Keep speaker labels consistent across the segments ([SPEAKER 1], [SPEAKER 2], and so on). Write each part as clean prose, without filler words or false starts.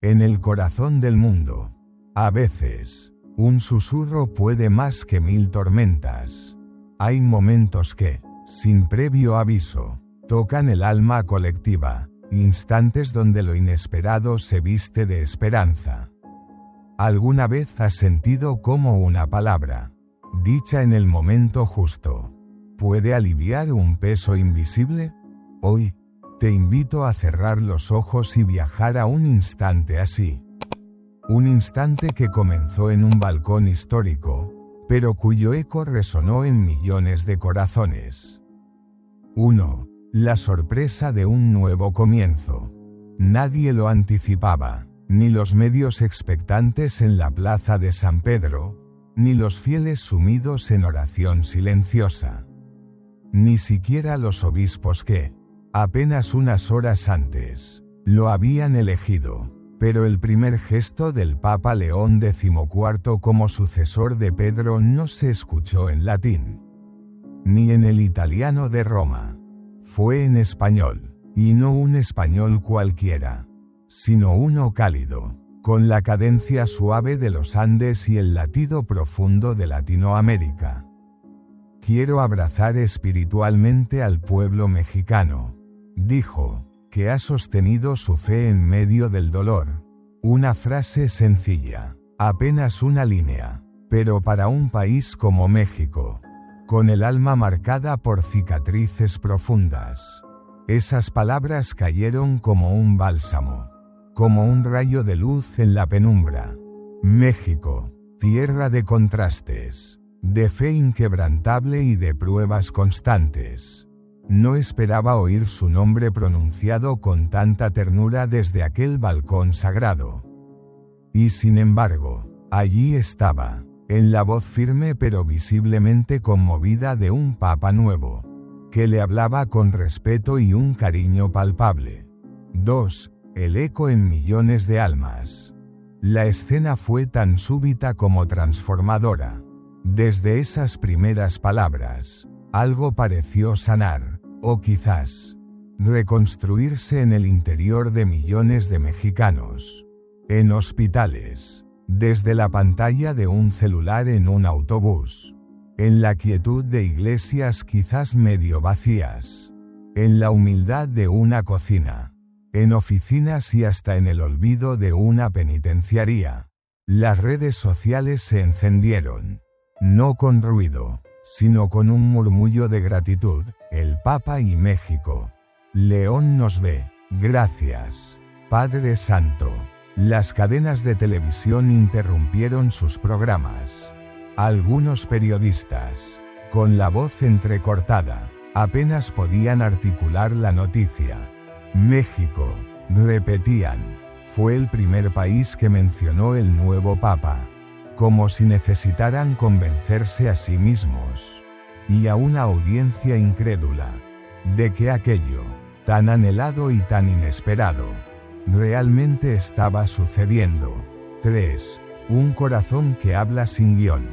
[SPEAKER 1] en el corazón del mundo. A veces, un susurro puede más que 1000 tormentas. Hay momentos que, sin previo aviso, tocan el alma colectiva, instantes donde lo inesperado se viste de esperanza. ¿Alguna vez has sentido cómo una palabra, dicha en el momento justo, puede aliviar un peso invisible? Hoy, te invito a cerrar los ojos y viajar a un instante así. Un instante que comenzó en un balcón histórico, pero cuyo eco resonó en millones de corazones. 1. La sorpresa de un nuevo comienzo. Nadie lo anticipaba, ni los medios expectantes en la plaza de San Pedro, ni los fieles sumidos en oración silenciosa. Ni siquiera los obispos que, apenas unas horas antes, lo habían elegido, pero el primer gesto del Papa León XIV como sucesor de Pedro no se escuchó en latín, ni en el italiano de Roma. Fue en español, y no un español cualquiera, sino uno cálido, con la cadencia suave de los Andes y el latido profundo de Latinoamérica. Quiero abrazar espiritualmente al pueblo mexicano, dijo, que ha sostenido su fe en medio del dolor. Una frase sencilla, apenas una línea, pero para un país como México, con el alma marcada por cicatrices profundas, esas palabras cayeron como un bálsamo, como un rayo de luz en la penumbra. México, tierra de contrastes, de fe inquebrantable y de pruebas constantes. No esperaba oír su nombre pronunciado con tanta ternura desde aquel balcón sagrado. Y sin embargo, allí estaba, en la voz firme pero visiblemente conmovida de un papa nuevo, que le hablaba con respeto y un cariño palpable. 2. El eco en millones de almas. La escena fue tan súbita como transformadora. Desde esas primeras palabras, algo pareció sanar, o quizás, reconstruirse en el interior de millones de mexicanos. En hospitales, desde la pantalla de un celular en un autobús, en la quietud de iglesias quizás medio vacías, en la humildad de una cocina, en oficinas y hasta en el olvido de una penitenciaría, las redes sociales se encendieron, no con ruido, sino con un murmullo de gratitud. El Papa y México. León nos ve. Gracias, Padre Santo. Las cadenas de televisión interrumpieron sus programas. Algunos periodistas, con la voz entrecortada, apenas podían articular la noticia. México, repetían, fue el primer país que mencionó el nuevo Papa, como si necesitaran convencerse a sí mismos, y a una audiencia incrédula, de que aquello, tan anhelado y tan inesperado, realmente estaba sucediendo. 3. Un corazón que habla sin guión.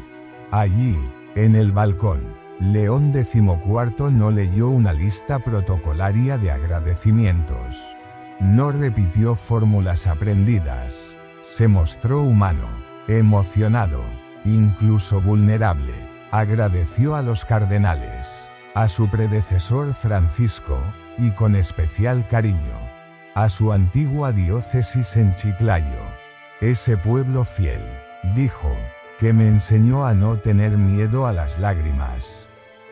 [SPEAKER 1] Allí, en el balcón, León XIV no leyó una lista protocolaria de agradecimientos. No repitió fórmulas aprendidas. Se mostró humano, emocionado, incluso vulnerable. Agradeció a los cardenales, a su predecesor Francisco, y con especial cariño, a su antigua diócesis en Chiclayo. Ese pueblo fiel, dijo, que me enseñó a no tener miedo a las lágrimas.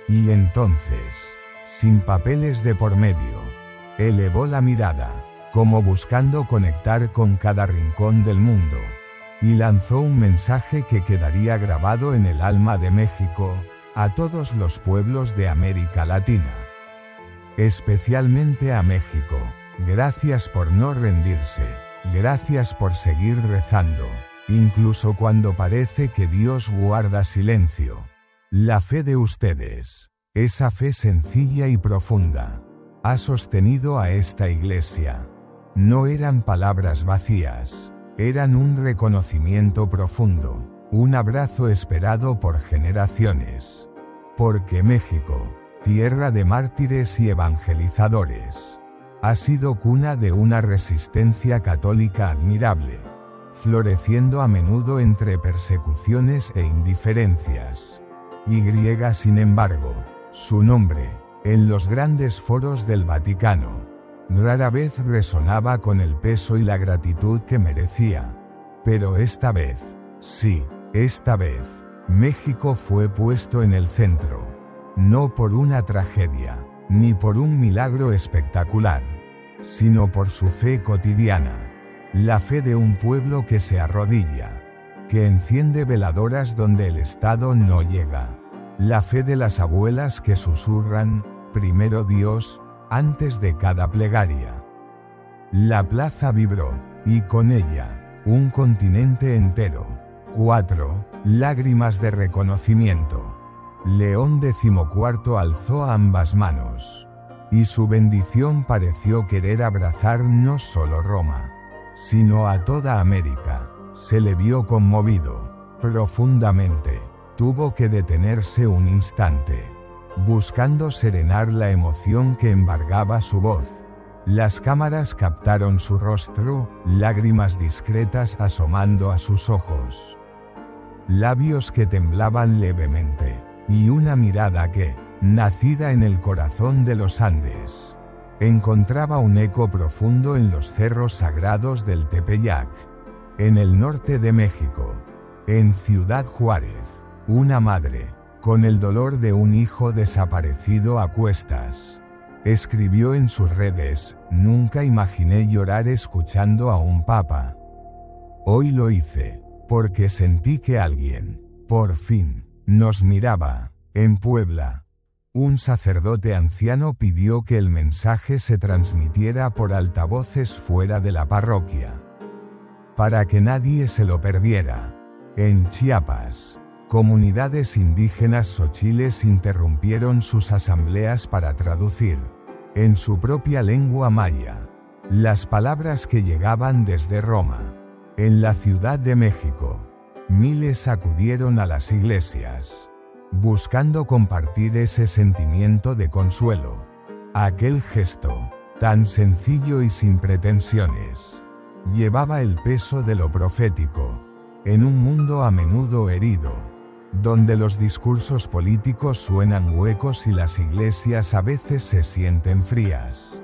[SPEAKER 1] Y entonces, sin papeles de por medio, elevó la mirada, como buscando conectar con cada rincón del mundo, y lanzó un mensaje que quedaría grabado en el alma de México, a todos los pueblos de América Latina. Especialmente a México, gracias por no rendirse, gracias por seguir rezando, incluso cuando parece que Dios guarda silencio. La fe de ustedes, esa fe sencilla y profunda, ha sostenido a esta iglesia. No eran palabras vacías. Eran un reconocimiento profundo, un abrazo esperado por generaciones. Porque México, tierra de mártires y evangelizadores, ha sido cuna de una resistencia católica admirable, floreciendo a menudo entre persecuciones e indiferencias. Sin embargo, su nombre, en los grandes foros del Vaticano, rara vez resonaba con el peso y la gratitud que merecía. Pero esta vez, sí, esta vez, México fue puesto en el centro. No por una tragedia, ni por un milagro espectacular, sino por su fe cotidiana. La fe de un pueblo que se arrodilla, que enciende veladoras donde el Estado no llega. La fe de las abuelas que susurran, primero Dios, antes de cada plegaria. La plaza vibró, y con ella, un continente entero. 4. Lágrimas de reconocimiento. León XIV alzó ambas manos, y su bendición pareció querer abrazar no solo Roma, sino a toda América. Se le vio conmovido, profundamente. Tuvo que detenerse un instante, buscando serenar la emoción que embargaba su voz. Las cámaras captaron su rostro, lágrimas discretas asomando a sus ojos, labios que temblaban levemente, y una mirada que, nacida en el corazón de los Andes, encontraba un eco profundo en los cerros sagrados del Tepeyac, en el norte de México. En Ciudad Juárez, una madre, con el dolor de un hijo desaparecido a cuestas, escribió en sus redes: "Nunca imaginé llorar escuchando a un papa. Hoy lo hice, porque sentí que alguien, por fin, nos miraba". En Puebla, un sacerdote anciano pidió que el mensaje se transmitiera por altavoces fuera de la parroquia, para que nadie se lo perdiera. En Chiapas, comunidades indígenas xochiles interrumpieron sus asambleas para traducir, en su propia lengua maya, las palabras que llegaban desde Roma. En la Ciudad de México, miles acudieron a las iglesias, buscando compartir ese sentimiento de consuelo. Aquel gesto, tan sencillo y sin pretensiones, llevaba el peso de lo profético, en un mundo a menudo herido, donde los discursos políticos suenan huecos y las iglesias a veces se sienten frías.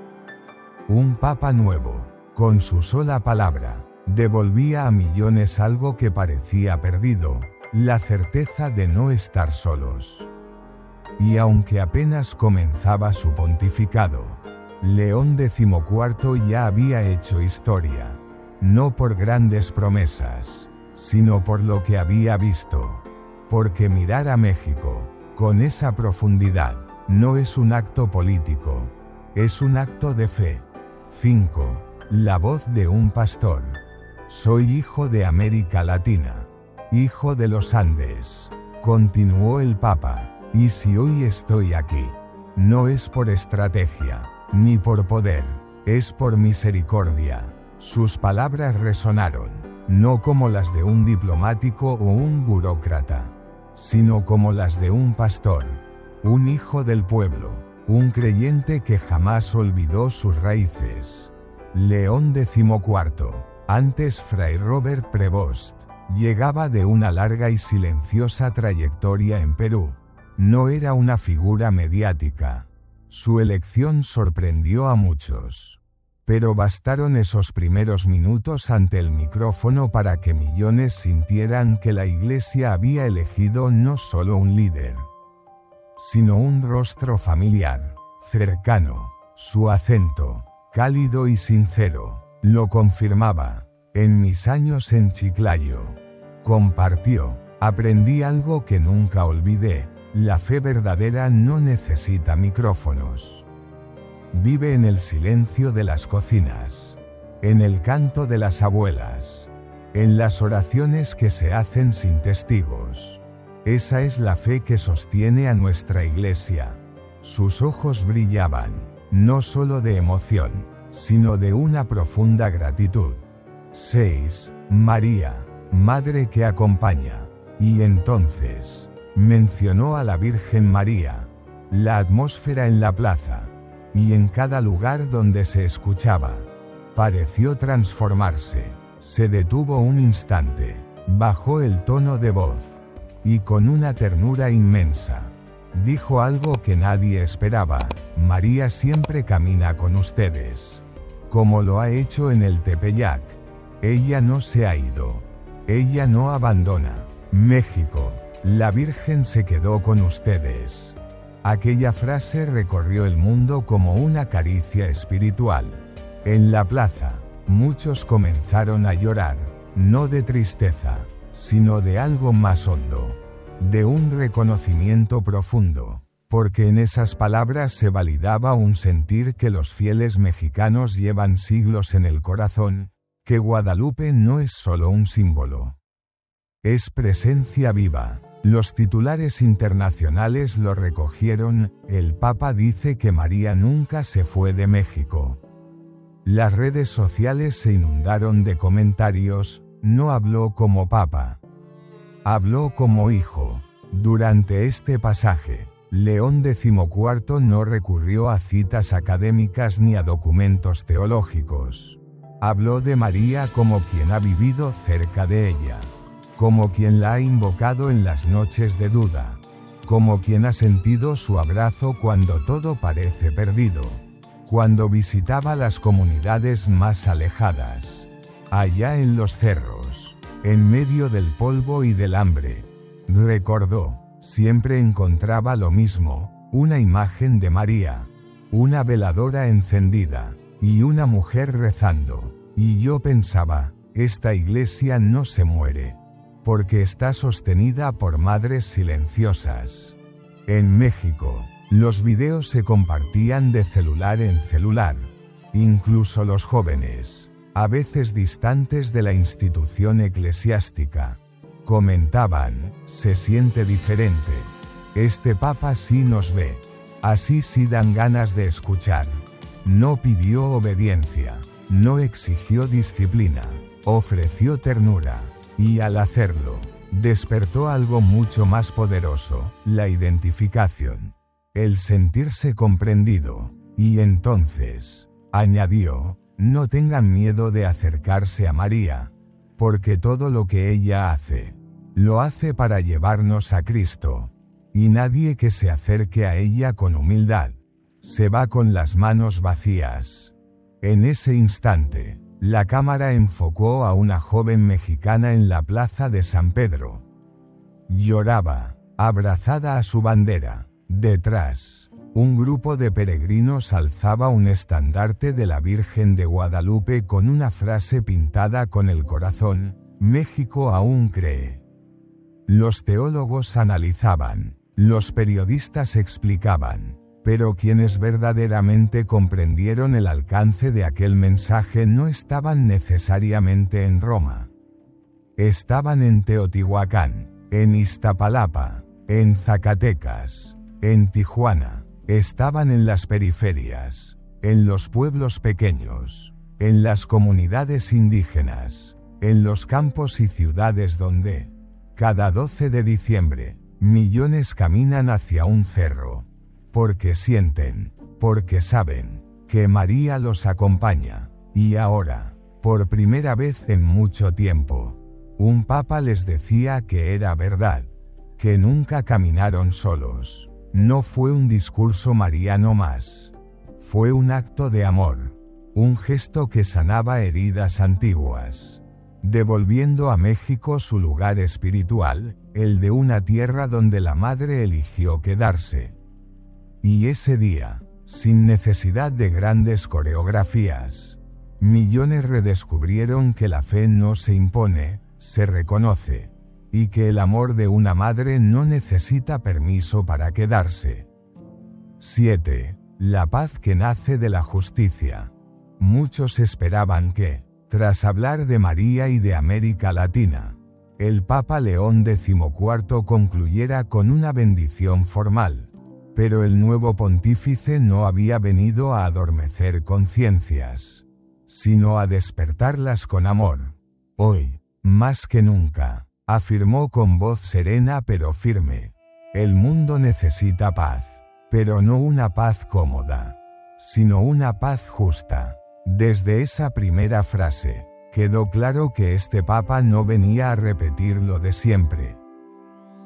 [SPEAKER 1] Un papa nuevo, con su sola palabra, devolvía a millones algo que parecía perdido: la certeza de no estar solos. Y aunque apenas comenzaba su pontificado, León XIV ya había hecho historia, no por grandes promesas, sino por lo que había visto. Porque mirar a México, con esa profundidad, no es un acto político, es un acto de fe. 5. La voz de un pastor. Soy hijo de América Latina, hijo de los Andes, continuó el Papa, y si hoy estoy aquí, no es por estrategia, ni por poder, es por misericordia. Sus palabras resonaron, no como las de un diplomático o un burócrata, sino como las de un pastor, un hijo del pueblo, un creyente que jamás olvidó sus raíces. León XIV, antes Fray Robert Prevost, llegaba de una larga y silenciosa trayectoria en Perú. No era una figura mediática. Su elección sorprendió a muchos. Pero bastaron esos primeros minutos ante el micrófono para que millones sintieran que la Iglesia había elegido no solo un líder, sino un rostro familiar, cercano. Su acento, cálido y sincero, lo confirmaba. En mis años en Chiclayo, compartió, aprendí algo que nunca olvidé: la fe verdadera no necesita micrófonos. Vive en el silencio de las cocinas, en el canto de las abuelas, en las oraciones que se hacen sin testigos. Esa es la fe que sostiene a nuestra Iglesia. Sus ojos brillaban, no solo de emoción, sino de una profunda gratitud. 6. María, Madre que acompaña. Y entonces, mencionó a la Virgen María. La atmósfera en la plaza, y en cada lugar donde se escuchaba, pareció transformarse. Se detuvo un instante, bajó el tono de voz, y con una ternura inmensa, dijo algo que nadie esperaba: María siempre camina con ustedes, como lo ha hecho en el Tepeyac. Ella no se ha ido. Ella no abandona México. La Virgen se quedó con ustedes. Aquella frase recorrió el mundo como una caricia espiritual. En la plaza, muchos comenzaron a llorar, no de tristeza, sino de algo más hondo, de un reconocimiento profundo, porque en esas palabras se validaba un sentir que los fieles mexicanos llevan siglos en el corazón, que Guadalupe no es solo un símbolo. Es presencia viva. Los titulares internacionales lo recogieron: el Papa dice que María nunca se fue de México. Las redes sociales se inundaron de comentarios: no habló como Papa, habló como hijo. Durante este pasaje, León XIV no recurrió a citas académicas ni a documentos teológicos. Habló de María como quien ha vivido cerca de ella, como quien la ha invocado en las noches de duda, como quien ha sentido su abrazo cuando todo parece perdido, cuando visitaba las comunidades más alejadas, allá en los cerros, en medio del polvo y del hambre. Recordó, siempre encontraba lo mismo: una imagen de María, una veladora encendida, y una mujer rezando. Y yo pensaba, esta iglesia no se muere, porque está sostenida por madres silenciosas. En México, los videos se compartían de celular en celular. Incluso los jóvenes, a veces distantes de la institución eclesiástica, comentaban: se siente diferente. Este Papa sí nos ve. Así sí dan ganas de escuchar. No pidió obediencia, no exigió disciplina, ofreció ternura. Y al hacerlo, despertó algo mucho más poderoso: la identificación, el sentirse comprendido. Y entonces, añadió, no tengan miedo de acercarse a María, porque todo lo que ella hace, lo hace para llevarnos a Cristo. Y nadie que se acerque a ella con humildad, se va con las manos vacías. En ese instante, la cámara enfocó a una joven mexicana en la plaza de San Pedro. Lloraba, abrazada a su bandera. Detrás, un grupo de peregrinos alzaba un estandarte de la Virgen de Guadalupe con una frase pintada con el corazón: México aún cree. Los teólogos analizaban, los periodistas explicaban, pero quienes verdaderamente comprendieron el alcance de aquel mensaje no estaban necesariamente en Roma. Estaban en Teotihuacán, en Iztapalapa, en Zacatecas, en Tijuana. Estaban en las periferias, en los pueblos pequeños, en las comunidades indígenas, en los campos y ciudades donde, cada 12 de diciembre, millones caminan hacia un cerro, porque sienten, porque saben, que María los acompaña. Y ahora, por primera vez en mucho tiempo, un papa les decía que era verdad, que nunca caminaron solos. No fue un discurso mariano más. Fue un acto de amor, un gesto que sanaba heridas antiguas, devolviendo a México su lugar espiritual, el de una tierra donde la madre eligió quedarse. Y ese día, sin necesidad de grandes coreografías, millones redescubrieron que la fe no se impone, se reconoce, y que el amor de una madre no necesita permiso para quedarse. 7. La paz que nace de la justicia. Muchos esperaban que, tras hablar de María y de América Latina, el Papa León XIV concluyera con una bendición formal. Pero el nuevo pontífice no había venido a adormecer conciencias, sino a despertarlas con amor. Hoy, más que nunca, afirmó con voz serena pero firme, el mundo necesita paz, pero no una paz cómoda, sino una paz justa. Desde esa primera frase, quedó claro que este Papa no venía a repetir lo de siempre.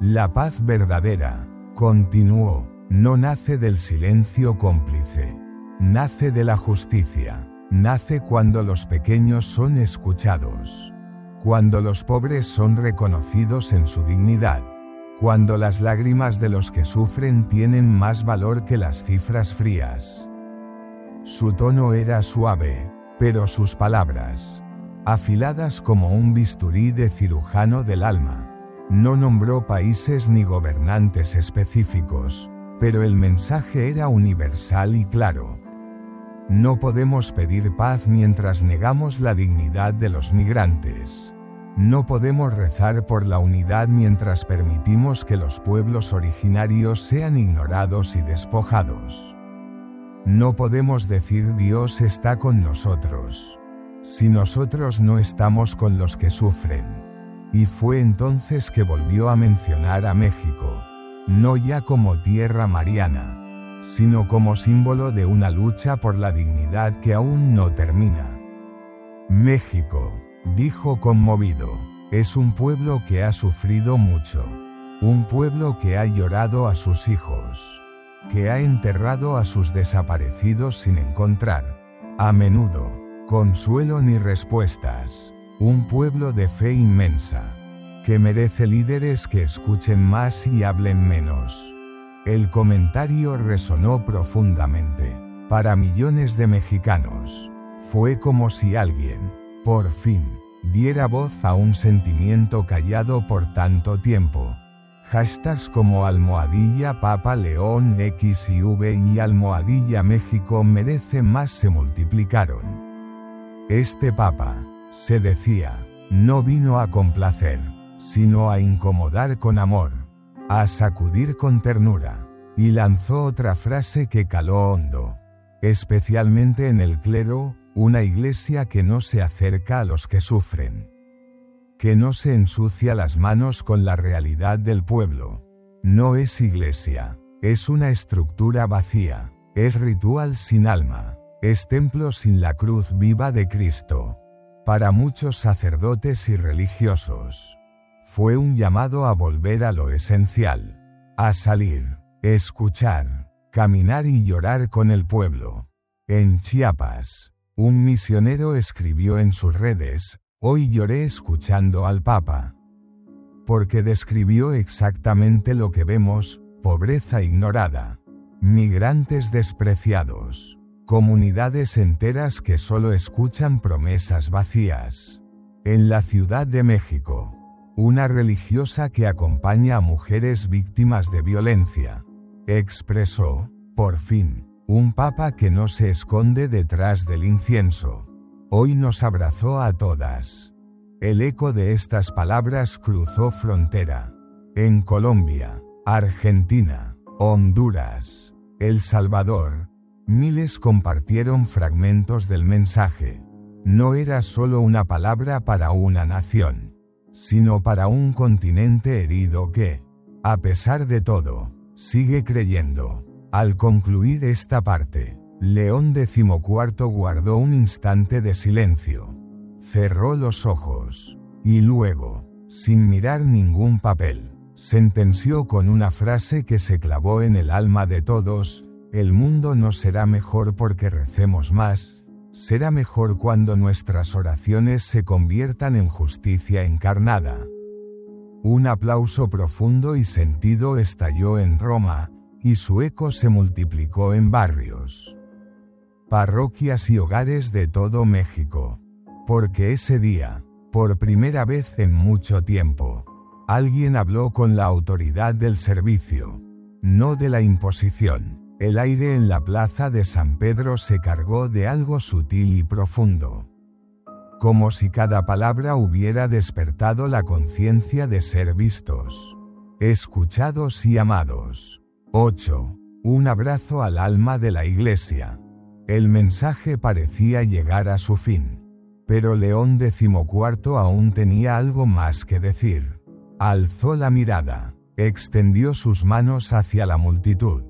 [SPEAKER 1] La paz verdadera, continuó, no nace del silencio cómplice. Nace de la justicia. Nace cuando los pequeños son escuchados. Cuando los pobres son reconocidos en su dignidad. Cuando las lágrimas de los que sufren tienen más valor que las cifras frías. Su tono era suave, pero sus palabras, afiladas como un bisturí de cirujano del alma. No nombró países ni gobernantes específicos, pero el mensaje era universal y claro. No podemos pedir paz mientras negamos la dignidad de los migrantes. No podemos rezar por la unidad mientras permitimos que los pueblos originarios sean ignorados y despojados. No podemos decir Dios está con nosotros, si nosotros no estamos con los que sufren. Y fue entonces que volvió a mencionar a México, no ya como tierra mariana, sino como símbolo de una lucha por la dignidad que aún no termina. México, dijo conmovido, es un pueblo que ha sufrido mucho, un pueblo que ha llorado a sus hijos, que ha enterrado a sus desaparecidos sin encontrar, a menudo, consuelo ni respuestas, un pueblo de fe inmensa, que merece líderes que escuchen más y hablen menos. El comentario resonó profundamente. Para millones de mexicanos, fue como si alguien, por fin, diera voz a un sentimiento callado por tanto tiempo. Hashtags como #Papa León X y V y #México merece más se multiplicaron. Este Papa, se decía, no vino a complacer, sino a incomodar con amor, a sacudir con ternura, y lanzó otra frase que caló hondo, especialmente en el clero, una iglesia que no se acerca a los que sufren, que no se ensucia las manos con la realidad del pueblo. No es iglesia, es una estructura vacía, es ritual sin alma, es templo sin la cruz viva de Cristo. Para muchos sacerdotes y religiosos, fue un llamado a volver a lo esencial, a salir, escuchar, caminar y llorar con el pueblo. En Chiapas, un misionero escribió en sus redes, hoy lloré escuchando al Papa. Porque describió exactamente lo que vemos, pobreza ignorada, migrantes despreciados, comunidades enteras que solo escuchan promesas vacías. En la Ciudad de México, una religiosa que acompaña a mujeres víctimas de violencia, expresó, por fin, un Papa que no se esconde detrás del incienso. Hoy nos abrazó a todas. El eco de estas palabras cruzó frontera. En Colombia, Argentina, Honduras, El Salvador, miles compartieron fragmentos del mensaje. No era solo una palabra para una nación, sino para un continente herido que, a pesar de todo, sigue creyendo. Al concluir esta parte, León XIV guardó un instante de silencio. Cerró los ojos, y luego, sin mirar ningún papel, sentenció con una frase que se clavó en el alma de todos: el mundo no será mejor porque recemos más, será mejor cuando nuestras oraciones se conviertan en justicia encarnada. Un aplauso profundo y sentido estalló en Roma, y su eco se multiplicó en barrios, parroquias y hogares de todo México. Porque ese día, por primera vez en mucho tiempo, alguien habló con la autoridad del servicio, no de la imposición. El aire en la plaza de San Pedro se cargó de algo sutil y profundo. Como si cada palabra hubiera despertado la conciencia de ser vistos, escuchados y amados. 8. Un abrazo al alma de la Iglesia. El mensaje parecía llegar a su fin. Pero León XIV aún tenía algo más que decir. Alzó la mirada, extendió sus manos hacia la multitud,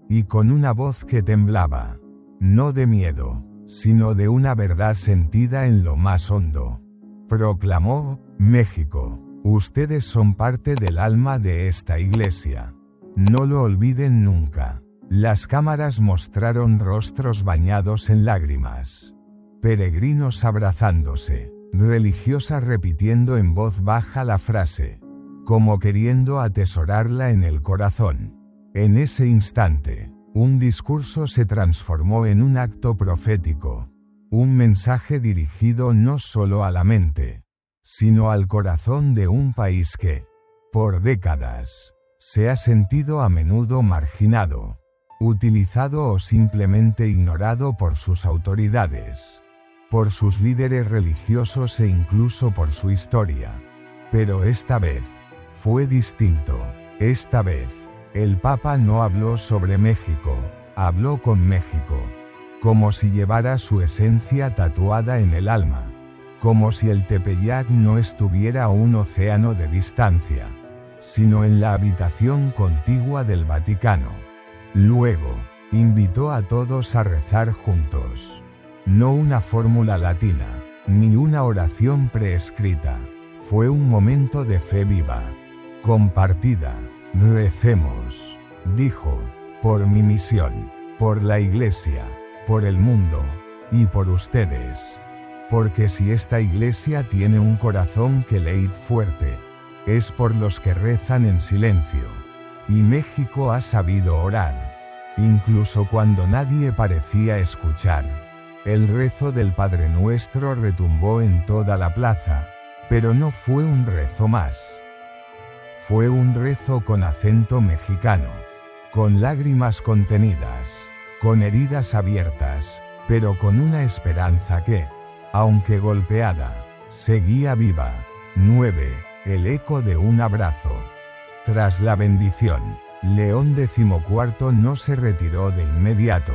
[SPEAKER 1] y con una voz que temblaba, no de miedo, sino de una verdad sentida en lo más hondo. Proclamó: México, ustedes son parte del alma de esta iglesia. No lo olviden nunca. Las cámaras mostraron rostros bañados en lágrimas. Peregrinos abrazándose, religiosas repitiendo en voz baja la frase, como queriendo atesorarla en el corazón. En ese instante, un discurso se transformó en un acto profético, un mensaje dirigido no solo a la mente, sino al corazón de un país que, por décadas, se ha sentido a menudo marginado, utilizado o simplemente ignorado por sus autoridades, por sus líderes religiosos e incluso por su historia. Pero esta vez, fue distinto. Esta vez, el Papa no habló sobre México, habló con México, como si llevara su esencia tatuada en el alma, como si el Tepeyac no estuviera a un océano de distancia, sino en la habitación contigua del Vaticano. Luego, invitó a todos a rezar juntos. No una fórmula latina, ni una oración preescrita. Fue un momento de fe viva, compartida. Recemos, dijo, por mi misión, por la Iglesia, por el mundo, y por ustedes. Porque si esta Iglesia tiene un corazón que late fuerte, es por los que rezan en silencio. Y México ha sabido orar, incluso cuando nadie parecía escuchar. El rezo del Padre Nuestro retumbó en toda la plaza, pero no fue un rezo más. Fue un rezo con acento mexicano, con lágrimas contenidas, con heridas abiertas, pero con una esperanza que, aunque golpeada, seguía viva. 9. El eco de un abrazo. Tras la bendición, León XIV no se retiró de inmediato.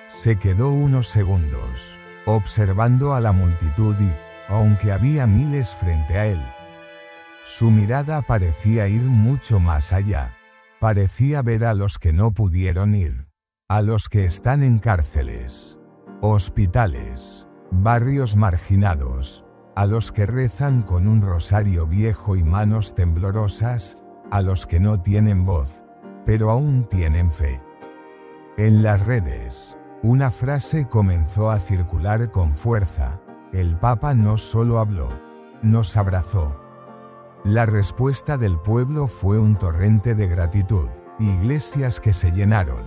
[SPEAKER 1] Se quedó unos segundos, observando a la multitud y, aunque había miles frente a él, su mirada parecía ir mucho más allá. Parecía ver a los que no pudieron ir, a los que están en cárceles, hospitales, barrios marginados, a los que rezan con un rosario viejo y manos temblorosas, a los que no tienen voz, pero aún tienen fe. En las redes, una frase comenzó a circular con fuerza: el Papa no solo habló, nos abrazó. La respuesta del pueblo fue un torrente de gratitud, iglesias que se llenaron,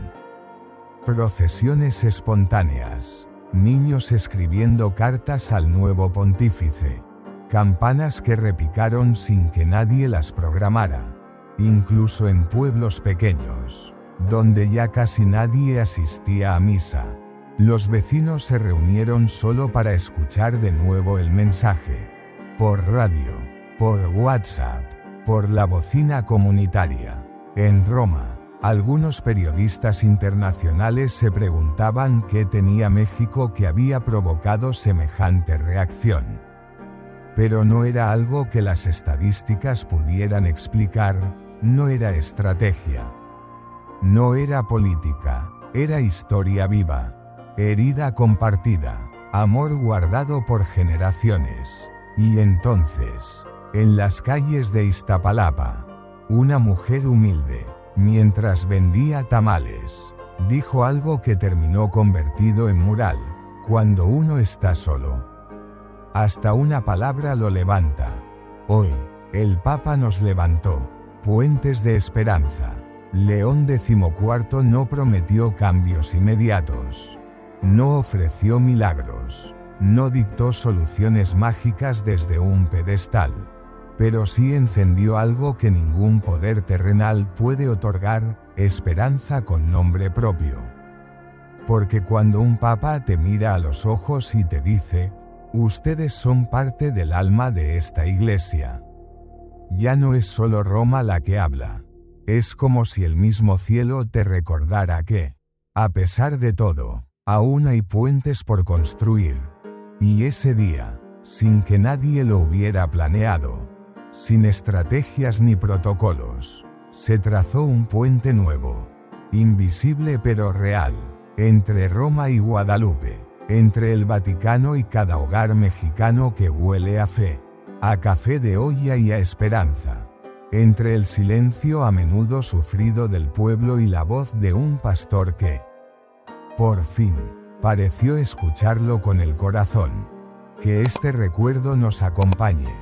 [SPEAKER 1] procesiones espontáneas, niños escribiendo cartas al nuevo pontífice, campanas que repicaron sin que nadie las programara, incluso en pueblos pequeños, donde ya casi nadie asistía a misa. Los vecinos se reunieron solo para escuchar de nuevo el mensaje, por radio, por WhatsApp, por la bocina comunitaria. En Roma, algunos periodistas internacionales se preguntaban qué tenía México que había provocado semejante reacción. Pero no era algo que las estadísticas pudieran explicar, no era estrategia. No era política, era historia viva, herida compartida, amor guardado por generaciones. Y entonces, en las calles de Iztapalapa, una mujer humilde, mientras vendía tamales, dijo algo que terminó convertido en mural: cuando uno está solo, hasta una palabra lo levanta. Hoy, el Papa nos levantó puentes de esperanza. León XIV no prometió cambios inmediatos, no ofreció milagros, no dictó soluciones mágicas desde un pedestal, pero sí encendió algo que ningún poder terrenal puede otorgar: esperanza con nombre propio. Porque cuando un papa te mira a los ojos y te dice: ustedes son parte del alma de esta iglesia, ya no es solo Roma la que habla. Es como si el mismo cielo te recordara que, a pesar de todo, aún hay puentes por construir. Y ese día, sin que nadie lo hubiera planeado, sin estrategias ni protocolos, se trazó un puente nuevo, invisible pero real, entre Roma y Guadalupe, entre el Vaticano y cada hogar mexicano que huele a fe, a café de olla y a esperanza, entre el silencio a menudo sufrido del pueblo y la voz de un pastor que, por fin, pareció escucharlo con el corazón. Que este recuerdo nos acompañe,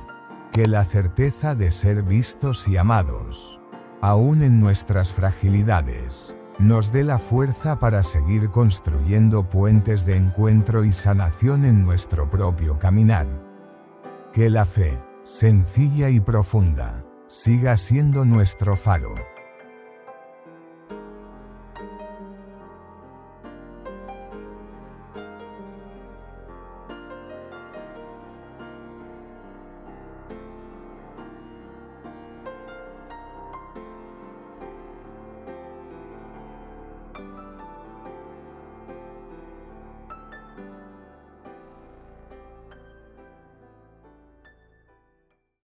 [SPEAKER 1] que la certeza de ser vistos y amados, aún en nuestras fragilidades, nos dé la fuerza para seguir construyendo puentes de encuentro y sanación en nuestro propio caminar. Que la fe, sencilla y profunda, siga siendo nuestro faro.